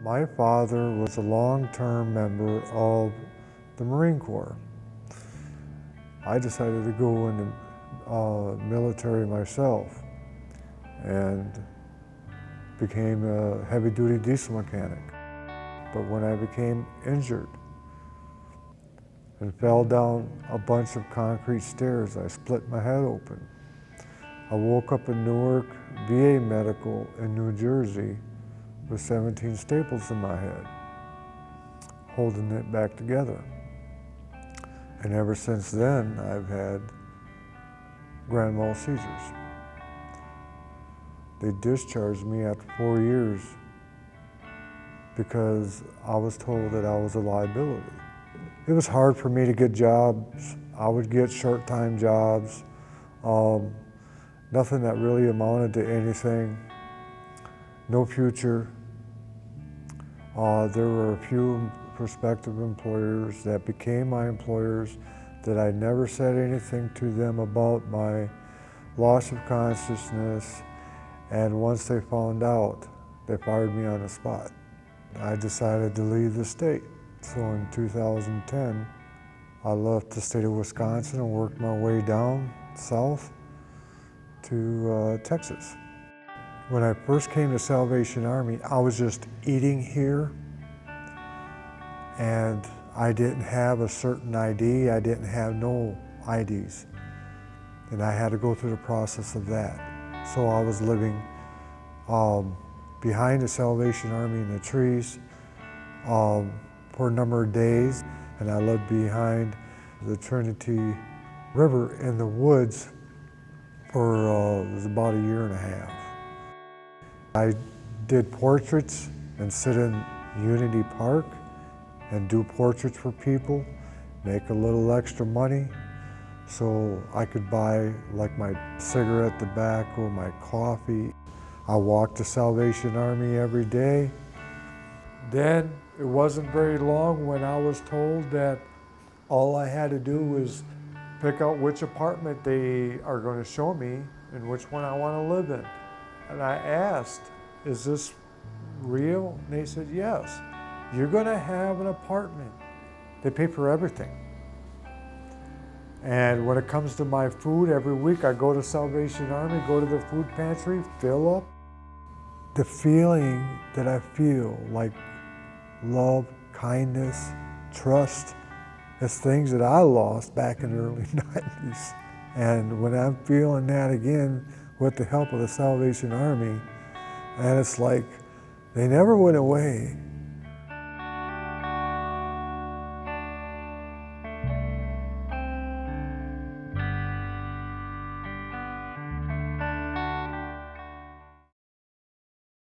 My father was a long-term member of the Marine Corps. I decided to go in the military myself and became a heavy-duty diesel mechanic. But when I became injured and fell down a bunch of concrete stairs, I split my head open. I woke up in Newark VA Medical in New Jersey with 17 staples in my head, holding it back together. And ever since then, I've had grand mal seizures. They discharged me after 4 years because I was told that I was a liability. It was hard for me to get jobs. I would get short-time jobs, nothing that really amounted to anything, no future. There were a few prospective employers that became my employers that I never said anything to them about my loss of consciousness, and once they found out, they fired me on the spot. I decided to leave the state. So in 2010, I left the state of Wisconsin and worked my way down south to Texas. When I first came to Salvation Army, I was just eating here, and I didn't have a certain ID. I didn't have no IDs, and I had to go through the process of that. So I was living behind the Salvation Army in the trees for a number of days, and I lived behind the Trinity River in the woods for it was about a year and a half. I did portraits and sit in Unity Park and do portraits for people, make a little extra money so I could buy like my cigarette tobacco, my coffee. I walked to Salvation Army every day. Then it wasn't very long when I was told that all I had to do was pick out which apartment they are going to show me and which one I want to live in. And I asked, is this real? And they said, yes, you're going to have an apartment. They pay for everything. And when it comes to my food, every week I go to Salvation Army, go to the food pantry, fill up. The feeling that I feel, like love, kindness, trust, is things that I lost back in the early 90s. And when I'm feeling that again with the help of the Salvation Army, and it's like they never went away.